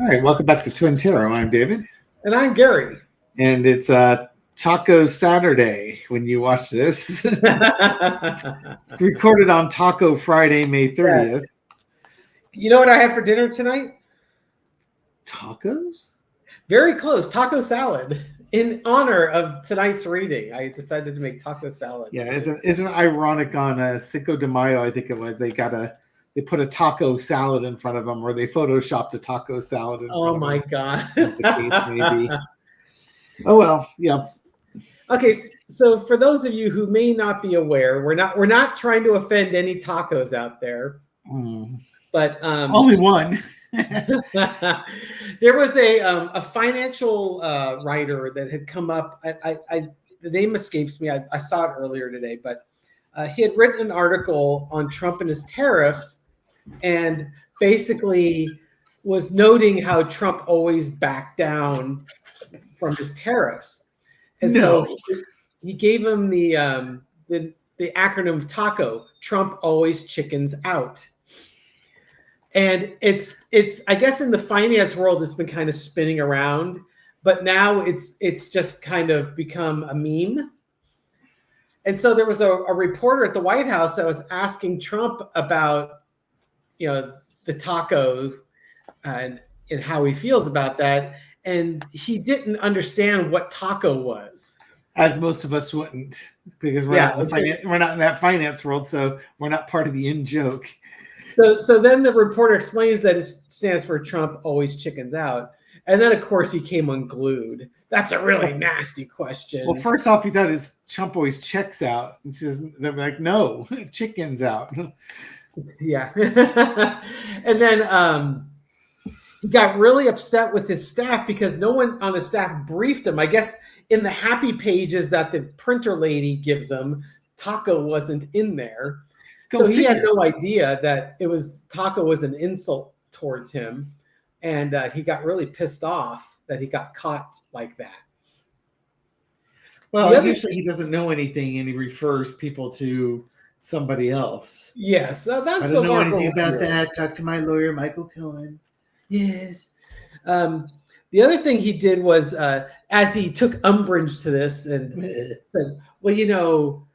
All right, welcome back to Twin Tarot. I'm David, And I'm Gary. and it's Taco Saturday when you watch this. Recorded on Taco Friday, May 30th. Yes. You know what I had for dinner tonight? Tacos? Very close. Taco salad. In honor of tonight's reading, I decided to make taco salad. Yeah, isn't it ironic on Cinco de Mayo? I think it was they put a taco salad in front of them, or they photoshopped a taco salad in front Oh of my them. God. As the case may be. Oh well, yeah. Okay, so for those of you who may not be aware, we're not trying to offend any tacos out there, but only one. There was a financial writer that had come up. The name escapes me. I saw it earlier today, but he had written an article on Trump and his tariffs, and basically was noting how Trump always backed down from his tariffs, and so he gave him the acronym TACO. Trump always chickens out. And it's I guess in the finance world it's been kind of spinning around, but now it's just kind of become a meme. And so there was a reporter at the White House that was asking Trump about, the taco and how he feels about that, and he didn't understand what taco was. As most of us wouldn't, because we're not in that finance world, so we're not part of the in joke. So then the reporter explains that it stands for Trump always chickens out. And then, of course, he came unglued. That's a really nasty question. Well, first off, he thought his Trump always checks out. And they're like, no, chickens out. Yeah. And then he got really upset with his staff because no one on his staff briefed him. I guess in the happy pages that the printer lady gives him, taco wasn't in there. So he had no idea that taco was an insult towards him, and he got really pissed off that he got caught like that. Well, usually he doesn't know anything, and he refers people to somebody else. Yes, that's I don't know anything about that. Talk to my lawyer, Michael Cohen. Yes. The other thing he did was, as he took umbrage to this and said, well,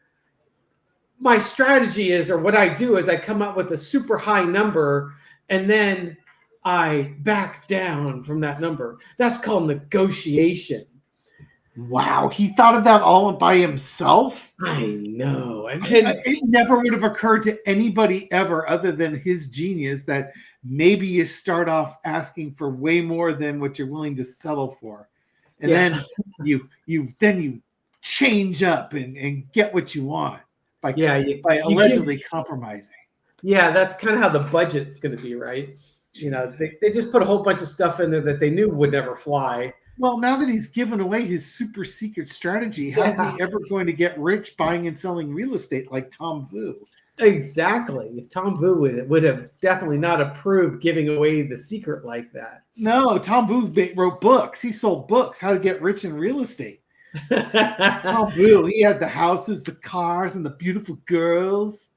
my strategy is, or what I do is I come up with a super high number and then I back down from that number. That's called negotiation. Wow. He thought of that all by himself? I know. And it never would have occurred to anybody ever other than his genius that maybe you start off asking for way more than what you're willing to settle for. And then you change up and get what you want. By allegedly compromising. Yeah, that's kind of how the budget's going to be, right? They just put a whole bunch of stuff in there that they knew would never fly. Well, now that he's given away his super secret strategy, how's he ever going to get rich buying and selling real estate like Tom Vu? Exactly. Tom Vu would have definitely not approved giving away the secret like that. No, Tom Vu wrote books. He sold books, how to get rich in real estate. Tom Vu, he had the houses, the cars, and the beautiful girls.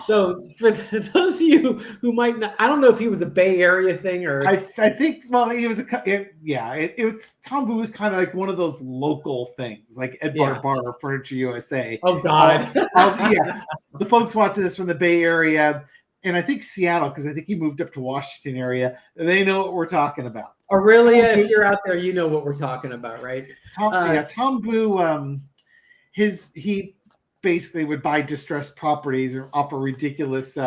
So for those of you who might not, I don't know if he was a Bay Area thing or I think, well, he was it was Tom Vu was kind of like one of those local things, like Ed Bar or Furniture USA. Oh God. The folks watching this from the Bay Area, and I think Seattle, because I think he moved up to Washington area. They know what we're talking about. Aurelia, if you're out there, you know what we're talking about, right? Tom Vu, he basically would buy distressed properties or offer ridiculous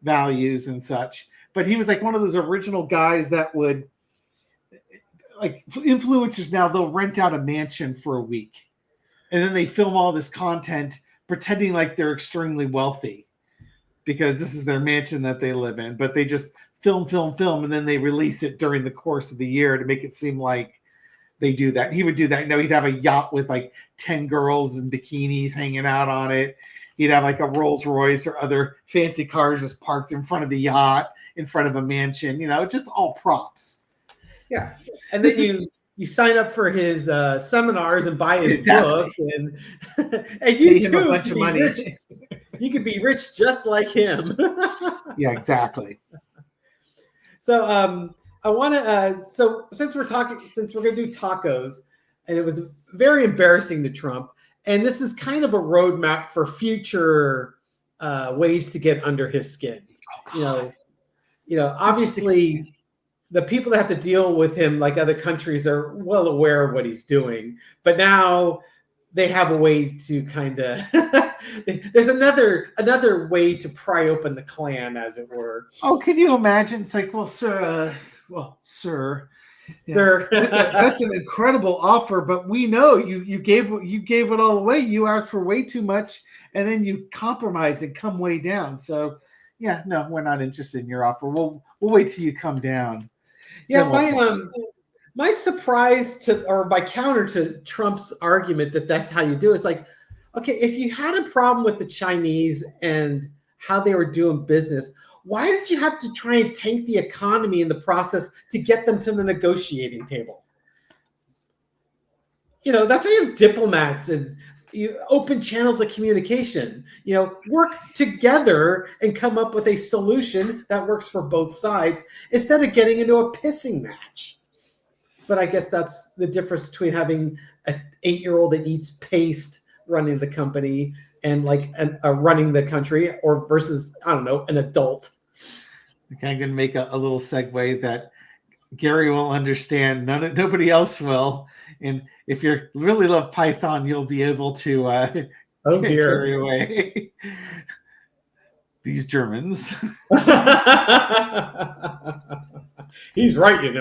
values and such. But he was like one of those original guys that would, like influencers now, they'll rent out a mansion for a week. And then they film all this content pretending like they're extremely wealthy because this is their mansion that they live in. But they just film, and then they release it during the course of the year to make it seem like they do that. He would do that. He'd have a yacht with like 10 girls in bikinis hanging out on it. He'd have like a Rolls Royce or other fancy cars just parked in front of the yacht, in front of a mansion, just all props. Yeah. And then you sign up for his seminars and buy his book and you pay him a bunch of money. You could be rich just like him. Yeah, exactly. So I want to. So since we're going to do tacos, and it was very embarrassing to Trump, and this is kind of a roadmap for future ways to get under his skin. Obviously, the people that have to deal with him, like other countries, are well aware of what he's doing, but now they have a way to kind of there's another way to pry open the clan, as it were. Oh, can you imagine? It's like, well, sir, sir, Sure. that's an incredible offer, but we know you gave it all away. You asked for way too much, and then you compromise and come way down. So, yeah, no, we're not interested in your offer. We'll wait till you come down. Yeah, my surprise or my counter to Trump's argument that that's how you do it is like, okay, if you had a problem with the Chinese and how they were doing business, why did you have to try and tank the economy in the process to get them to the negotiating table? That's why you have diplomats and you open channels of communication. Work together and come up with a solution that works for both sides instead of getting into a pissing match. But I guess that's the difference between having an 8-year-old that eats paste running the company and running the country, or versus, I don't know, an adult. Okay, I'm going to make a little segue that Gary will understand. Nobody else will. And if you really love Python, you'll be able to carry away these Germans. He's right,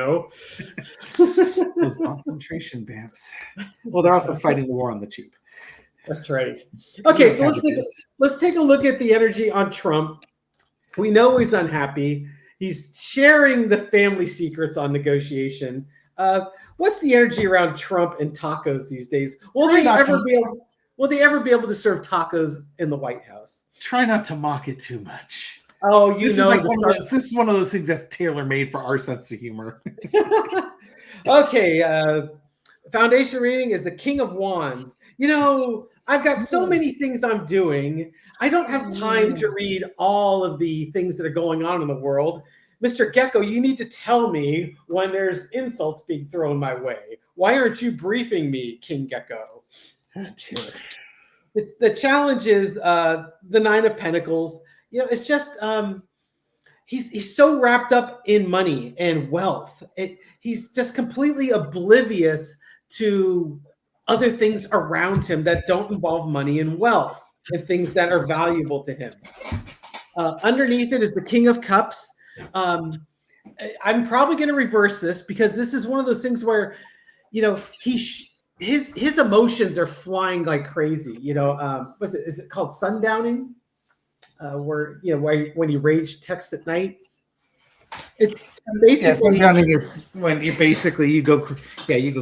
Those concentration camps. Well, they're also fighting the war on the cheap. That's right. Okay, so let's take a look at the energy on Trump. We know he's unhappy. He's sharing the family secrets on negotiation. What's the energy around Trump and tacos these days? Will they ever be able to serve tacos in the White House? Try not to mock it too much. Oh, this is one of those things that's tailor-made for our sense of humor. Okay, foundation reading is the King of Wands. I've got so many things I'm doing. I don't have time to read all of the things that are going on in the world. Mr. Gecko, you need to tell me when there's insults being thrown my way. Why aren't you briefing me, King Gecko? Sure. The challenge is the Nine of Pentacles. It's just he's so wrapped up in money and wealth. He's just completely oblivious to other things around him that don't involve money and wealth and things that are valuable to him. Underneath it is the King of Cups. I'm probably going to reverse this because this is one of those things where, his emotions are flying like crazy. What's it? Is it called sundowning? Where when you rage text at night. It's basically sundowning is when you go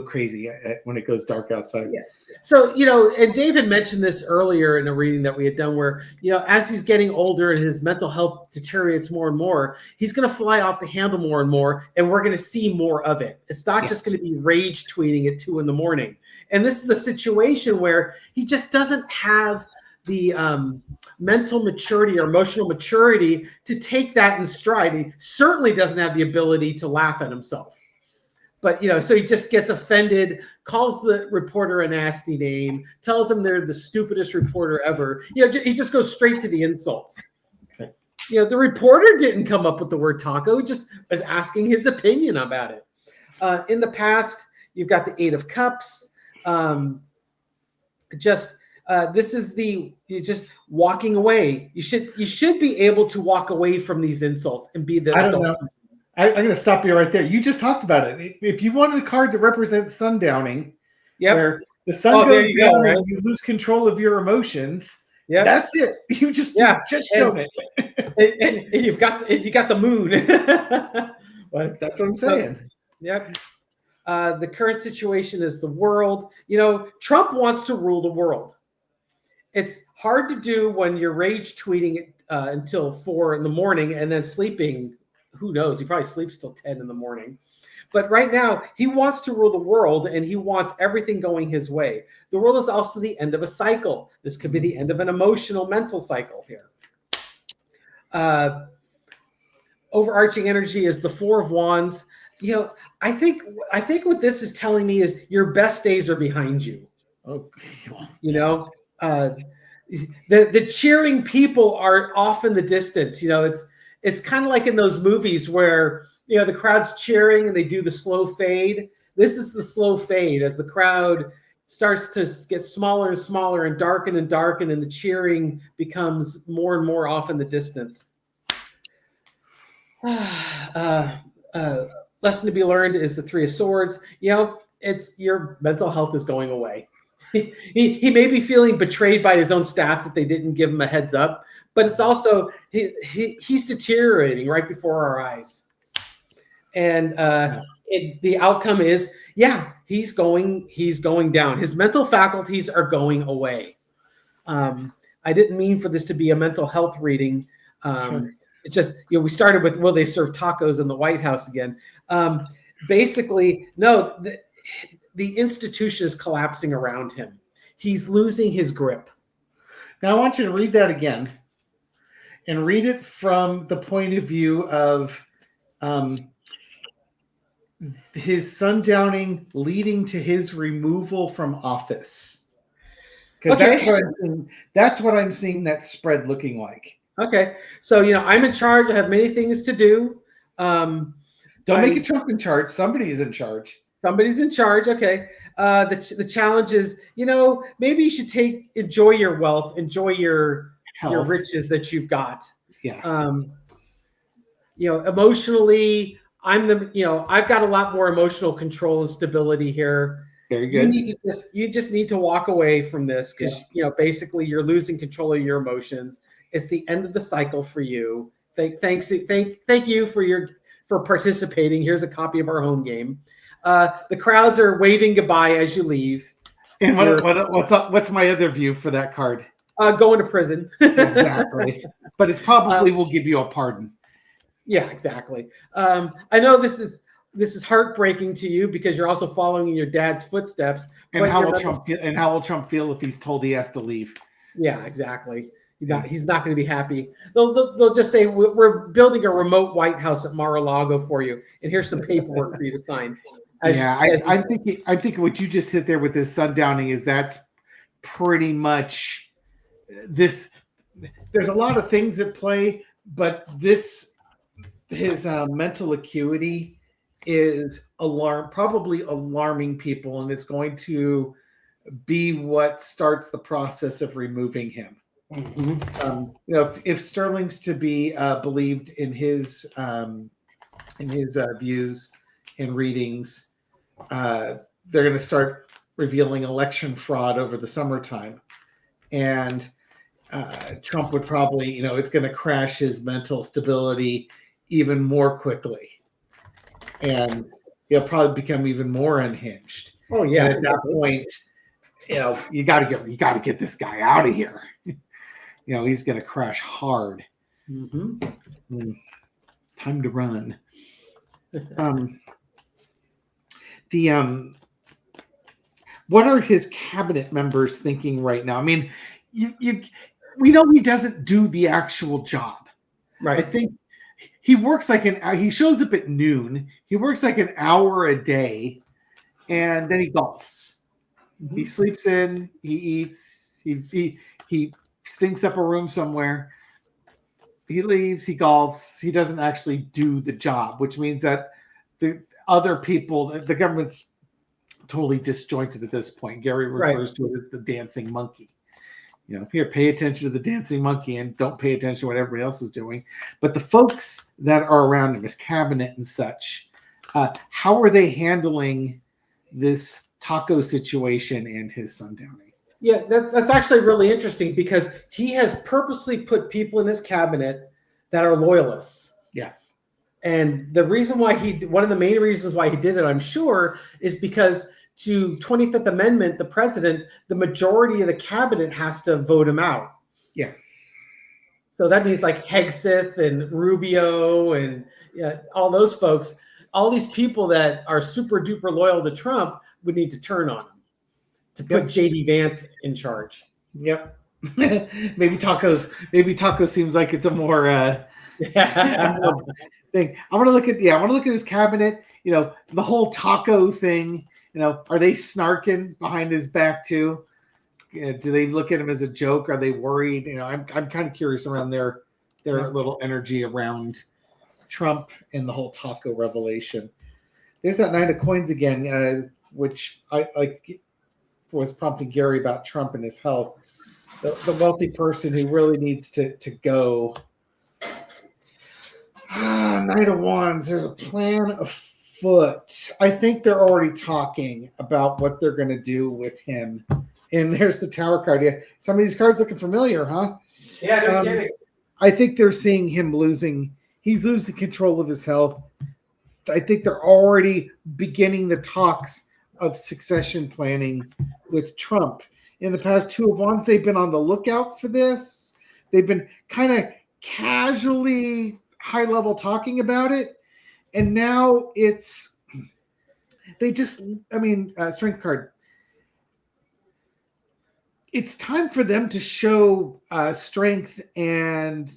crazy when it goes dark outside. Yeah. So, and David mentioned this earlier in a reading that we had done where, as he's getting older and his mental health deteriorates more and more, he's going to fly off the handle more and more, and we're going to see more of it. It's not just going to be rage tweeting at 2 a.m. And this is a situation where he just doesn't have the mental maturity or emotional maturity to take that in stride. He certainly doesn't have the ability to laugh at himself. But, so he just gets offended, calls the reporter a nasty name, tells them they're the stupidest reporter ever. He just goes straight to the insults. Okay. The reporter didn't come up with the word taco. He just was asking his opinion about it. In the past, you've got the Eight of Cups. This is you're just walking away. You should be able to walk away from these insults and be the adult. I don't know. I'm going to stop you right there. You just talked about it. If you wanted a card to represent sundowning, where the sun goes down and you lose control of your emotions, that's it. You just shown it. And you got the moon. That's what I'm saying. Yep. The current situation is the world. Trump wants to rule the world. It's hard to do when you're rage tweeting until 4 a.m. and then sleeping. Who knows? He probably sleeps till 10 a.m. But right now, he wants to rule the world, and he wants everything going his way. The world is also the end of a cycle. This could be the end of an emotional, mental cycle here. Overarching energy is the Four of Wands. You know, I think what this is telling me is your best days are behind you. Okay. You know, the cheering people are off in the distance. You know, it's kind of like in those movies where, you know, the crowd's cheering and they do the slow fade. This is the slow fade as the crowd starts to get smaller and smaller and darken, and the cheering becomes more and more off in the distance. Lesson to be learned is the Three of Swords. You know, it's your mental health is going away. He may be feeling betrayed by his own staff that they didn't give him a heads up, but it's also he's deteriorating right before our eyes. And the outcome is, yeah, he's going down. His mental faculties are going away. I didn't mean for this to be a mental health reading. Sure. It's just, you know, we started with, will they serve tacos in the White House again? Basically, no, the institution is collapsing around him. He's losing his grip. Now I want you to read that again, and read it from the point of view of his sundowning leading to his removal from office. Because Okay. that's what I'm seeing that spread looking like. Okay. So, you know, I'm in charge. I have many things to do. Don't make it Trump in charge. Somebody is in charge. Somebody's in charge. Okay. The challenge is, you know, maybe you should enjoy your wealth, enjoy your riches that you've got. Yeah. You know, emotionally, I've got a lot more emotional control and stability here. Very good. You just need to walk away from this because, you know, basically you're losing control of your emotions. It's the end of the cycle for you. Thank you for participating. Here's a copy of our home game. The crowds are waving goodbye as you leave. And what's my other view for that card? Going to prison. Exactly. But it's probably will give you a pardon. Yeah, exactly. I know this is heartbreaking to you because you're also following in your dad's footsteps. And how will Trump feel if he's told he has to leave? Yeah, exactly. He's not going to be happy. They'll just say, we're building a remote White House at Mar-a-Lago for you, and here's some paperwork for you to sign. I think what you just hit there with this sundowning is that's pretty much this. There's a lot of things at play, but his mental acuity is probably alarming people, and it's going to be what starts the process of removing him. Mm-hmm. You know, if Sterling's to be believed in his views and readings, they're going to start revealing election fraud over the summertime, and Trump would probably, you know, it's going to crash his mental stability even more quickly, and he'll probably become even more unhinged. Oh yeah, and at that point, you know, you got to get this guy out of here. You know, he's going to crash hard. Mm-hmm. Time to run. What are his cabinet members thinking right now? I mean, we know he doesn't do the actual job. Right. I think he works he shows up at noon. He works like an hour a day, and then he golfs. Mm-hmm. He sleeps in. He eats. He stinks up a room somewhere. He leaves. He golfs. He doesn't actually do the job, which means that the other people, the government's totally disjointed at this point. Gary refers to it as the dancing monkey. You know, here, pay attention to the dancing monkey and don't pay attention to what everybody else is doing. But the folks that are around him, his cabinet and such, how are they handling this taco situation and his sundowning? Yeah, that's actually really interesting because he has purposely put people in his cabinet that are loyalists. Yeah. And the reason why one of the main reasons why he did it, I'm sure, is because to 25th Amendment, the president, the majority of the cabinet has to vote him out. Yeah. So that means like Hegseth and Rubio and all those folks, all these people that are super duper loyal to Trump would need to turn on him to put JD Vance in charge. Yep. maybe tacos seems like it's a more thing. I want to look at his cabinet. The whole taco thing. Are they snarking behind his back too? Do they look at him as a joke? Are they worried? I'm kind of curious around their little energy around Trump and the whole taco revelation. There's that 9 of coins again, which I like was prompting Gary about Trump and his health. The wealthy person who really needs to go. 9 of Wands. There's a plan afoot. I think they're already talking about what they're going to do with him. And there's the Tower card. Yeah, some of these cards looking familiar, huh? Yeah, no kidding. I think they're seeing him losing. He's losing control of his health. I think they're already beginning the talks of succession planning with Trump. In the past 2 of Wands, they've been on the lookout for this. They've been kind of casually high level talking about it. And now strength card. It's time for them to show strength and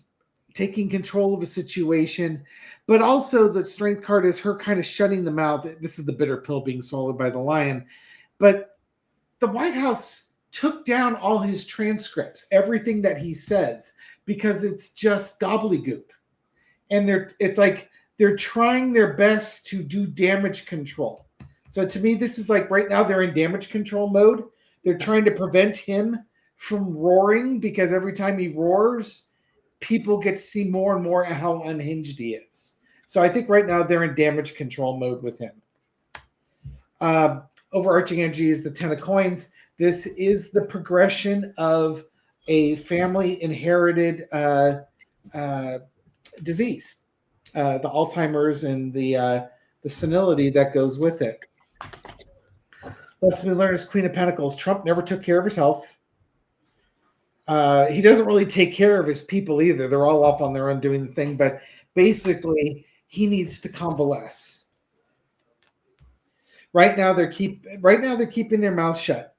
taking control of a situation, but also the strength card is her kind of shutting the mouth. This is the bitter pill being swallowed by the lion. But the White House took down all his transcripts, everything that he says, because it's just gobbledygook. And it's like they're trying their best to do damage control. So to me, this is like right now they're in damage control mode. They're trying to prevent him from roaring because every time he roars, people get to see more and more how unhinged he is. So I think right now they're in damage control mode with him. Overarching energy is the 10 of coins. This is the progression of a family inherited disease, the Alzheimer's and the senility that goes with it. Lesson we learn is Queen of Pentacles. Trump never took care of his health. He doesn't really take care of his people either. They're all off on their own doing the thing, but basically he needs to convalesce. Right now they're keeping their mouth shut.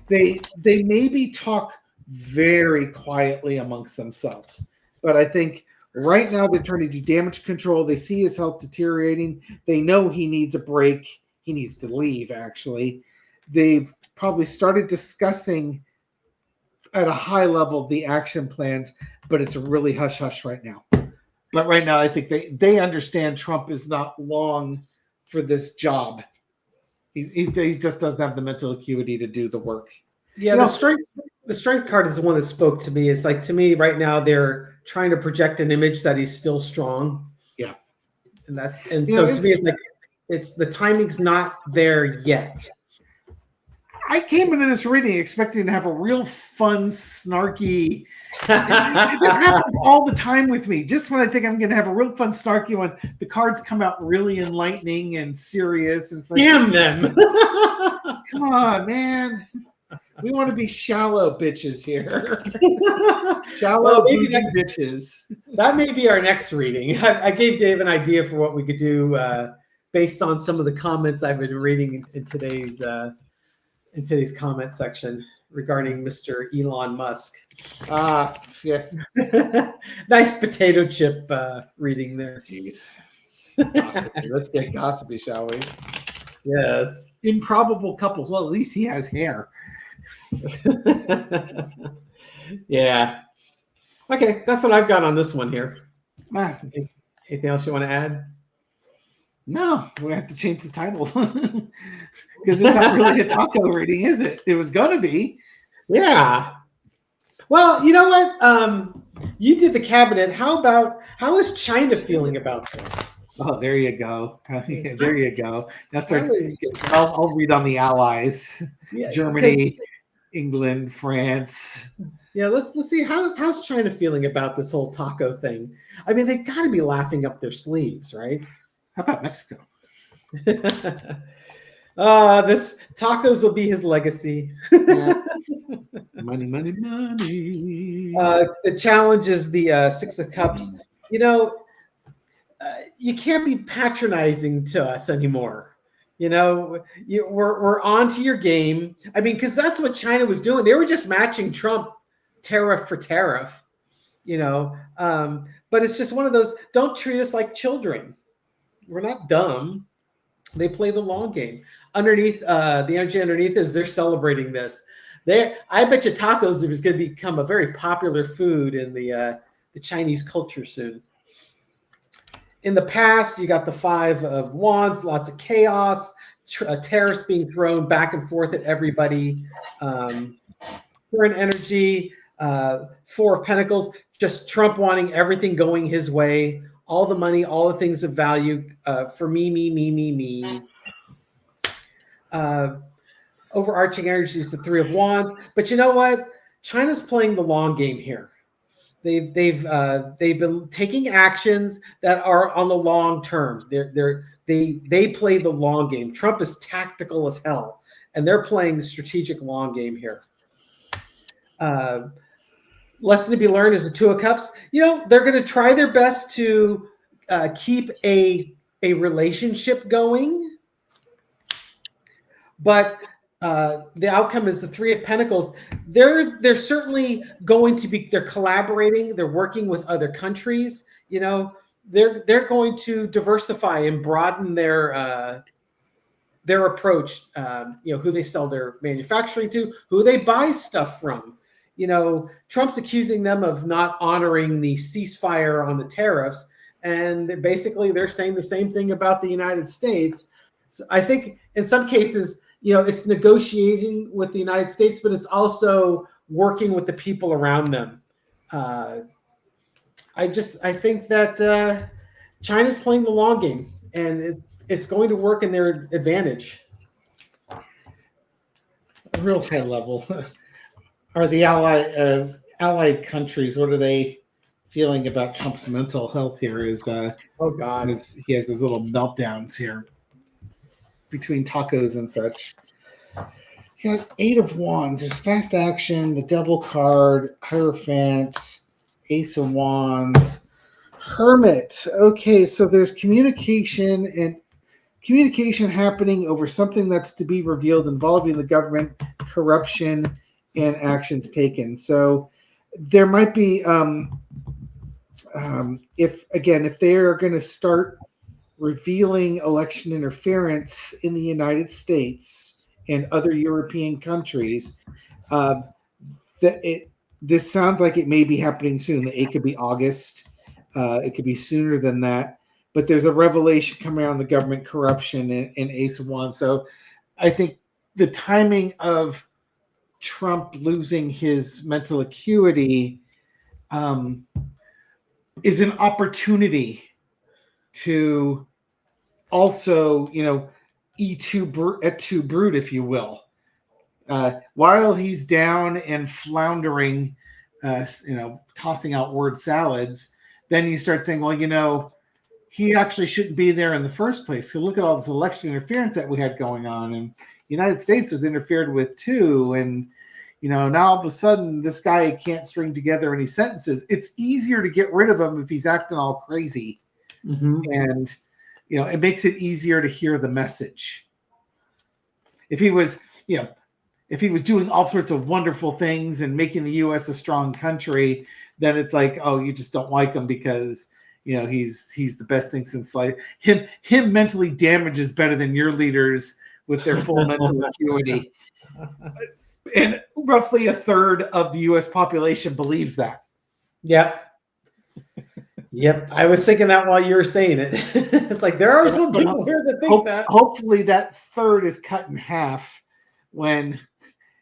They maybe talk very quietly amongst themselves, but I think right now they're trying to do damage control. They see his health deteriorating. They know he needs a break. He needs to leave, actually. They've probably started discussing at a high level the action plans, but it's really hush-hush right now. But right now, I think they understand Trump is not long for this job. He just doesn't have the mental acuity to do the work. Yeah, the strength card is the one that spoke to me. It's like, to me right now, they're trying to project an image that he's still strong. Yeah. To me, it's like, it's the timing's not there yet. I came into this reading expecting to have a real fun, snarky. This happens all the time with me. Just when I think I'm going to have a real fun, snarky one, the cards come out really enlightening and serious. And it's like, damn them! Come on, man. We want to be shallow bitches here. Shallow bitches. That may be our next reading. I gave Dave an idea for what we could do based on some of the comments I've been reading in today's comment section regarding Mr. Elon Musk. Yeah. Nice potato chip reading there. Jeez. Gossipy. Let's get gossipy, shall we? Yes. Improbable couples. Well, at least he has hair. Yeah. Okay, that's what I've got on this one here. Anything else you want to add? No, we have to change the title because it's not really a taco reading, is it? It was going to be. Yeah. Well, you know what? You did the cabinet. How is China feeling about this? Oh, there you go. There you go. Now I'll read on the allies. Yeah, Germany, England, France. Yeah, let's see how's China feeling about this whole taco thing. I mean, they've got to be laughing up their sleeves, right? How about Mexico? This tacos will be his legacy. Money, money, money. The challenge is the 6 of Cups. You know, you can't be patronizing to us anymore. You know, we're on to your game. I mean, because that's what China was doing. They were just matching Trump tariff for tariff. you know. But it's just one of those. Don't treat us like children. We're not dumb. They play the long game. Underneath, the energy underneath is they're celebrating this. I bet you tacos is going to become a very popular food in the Chinese culture soon. In the past, you got the 5 of Wands, lots of chaos, tariffs being thrown back and forth at everybody. Current energy, 4 of Pentacles, just Trump wanting everything going his way, all the money, all the things of value for me. Overarching energy is the 3 of Wands, but you know what? China's playing the long game here. They've been taking actions that are on the long term. They play the long game. Trump is tactical as hell, and they're playing the strategic long game here. Lesson to be learned is the 2 of Cups. You know, they're going to try their best to keep a relationship going, but the outcome is the 3 of Pentacles. They're certainly going to be. They're collaborating. They're working with other countries. You know, they're going to diversify and broaden their approach. You know, who they sell their manufacturing to, who they buy stuff from. You know, Trump's accusing them of not honoring the ceasefire on the tariffs, and basically they're saying the same thing about the United States. So I think in some cases, you know, it's negotiating with the United States, but it's also working with the people around them. I think that China's playing the long game, and it's going to work in their advantage. A real high level. Are the allied countries? What are they feeling about Trump's mental health here? Oh God, he has his little meltdowns here between tacos and such. You got 8 of Wands. There's fast action, the Devil card, Hierophant, Ace of Wands, Hermit. Okay, so there's communication happening over something that's to be revealed involving the government, corruption, and actions taken. So there might be, if they are going to start revealing election interference in the United States and other European countries, this sounds like it may be happening soon. It could be August. It could be sooner than that. But there's a revelation coming around the government corruption and Ace of Wands. So I think the timing of Trump losing his mental acuity is an opportunity to also, you know, et tu brute, if you will. While he's down and floundering, you know, tossing out word salads, then you start saying, well, you know, he actually shouldn't be there in the first place. So look at all this election interference that we had going on, and the United States was interfered with too. And, you know, now all of a sudden this guy can't string together any sentences. It's easier to get rid of him if he's acting all crazy. Mm-hmm. And, you know, it makes it easier to hear the message. If he was, you know, if he was doing all sorts of wonderful things and making the U.S. a strong country, then it's like, oh, you just don't like him because, you know, he's the best thing since life. Him mentally damaged is better than your leaders with their full mental acuity. And roughly a third of the U.S. population believes that. Yep. Yep. I was thinking that while you were saying it. It's like there are some people here that think that. Hopefully that third is cut in half when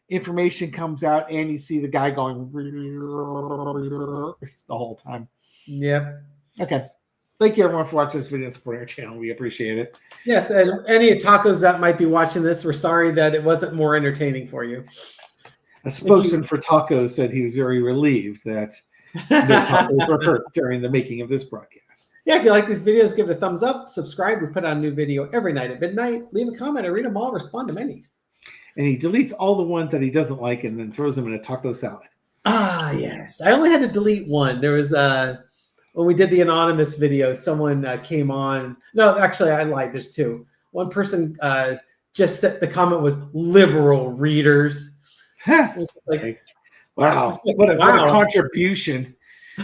information comes out and you see the guy going the whole time. Yep. Okay. Thank you everyone for watching this video and supporting our channel. We appreciate it. Yes, and any tacos that might be watching this, we're sorry that it wasn't more entertaining for you. A spokesman for tacos said he was very relieved that no tacos were hurt during the making of this broadcast. Yeah, if you like these videos, give it a thumbs up, subscribe. We put out a new video every night at midnight. Leave a comment. I read them all, respond to many. And he deletes all the ones that he doesn't like and then throws them in a taco salad. Ah, yes. I only had to delete one. There was when we did the anonymous video, someone came on. No, actually, I lied. There's 2. One person just said the comment was liberal readers. It was like, wow. What a contribution.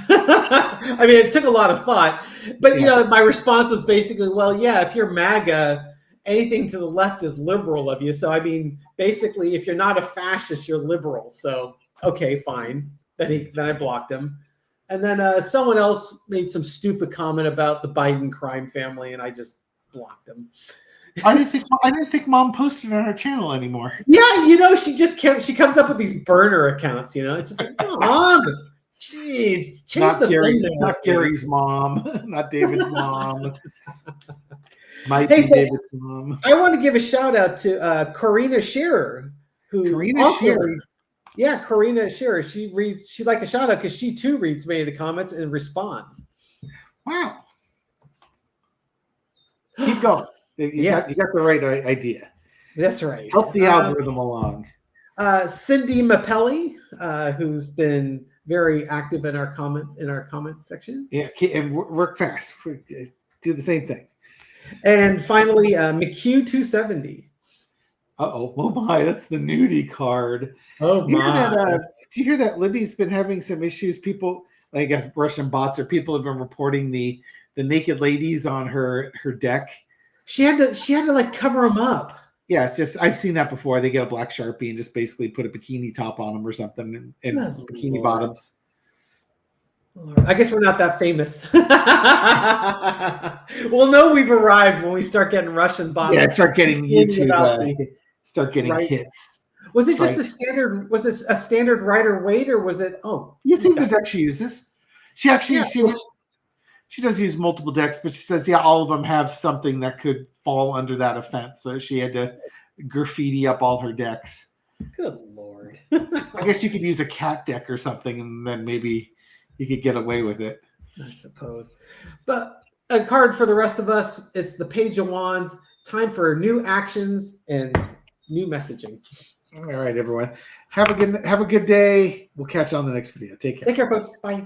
I mean, it took a lot of thought, but Yeah. my response was basically, well, yeah, if you're MAGA, anything to the left is liberal of you. So, I mean, basically, if you're not a fascist, you're liberal. So, okay, fine. Then I blocked him. And then someone else made some stupid comment about the Biden crime family, and I just blocked him. I didn't think Mom posted on her channel anymore. Yeah, she comes up with these burner accounts. It's just like, Mom, jeez, change the thumbnail. Not Gary's mom, not David's mom. Might Hey, be so David's mom. I want to give a shout out to Karina Shearer, who reads. Yeah, Karina Shearer. She'd like a shout out because she too reads many of the comments and responds. Wow. Keep going. You got the right idea. That's right. Help the algorithm along. Cindy Mapelli, who's been very active in our comments section. Yeah, and work fast. Do the same thing. And finally, McHugh270. Oh my, that's the nudie card. Oh my. Do you hear that Libby's been having some issues? People, I guess Russian bots or people have been reporting the naked ladies on her deck. She had to like cover them up. Yeah, it's just I've seen that before. They get a black Sharpie and just basically put a bikini top on them or something and bikini bottoms. I guess we're not that famous. We'll know we've arrived when we start getting Russian bots. Yeah, start getting YouTube. Start getting hits. Was it just a standard? Was it a standard Rider weight, or was it? Oh, you see the deck she uses. She actually she does use multiple decks, but she says all of them have something that could fall under that offense. So she had to graffiti up all her decks. Good Lord! I guess you could use a cat deck or something, and then maybe you could get away with it. I suppose. But a card for the rest of us. It's the Page of Wands. Time for new actions and new messaging. All right, everyone. Have a good day. We'll catch you on the next video. Take care. Take care, folks. Bye.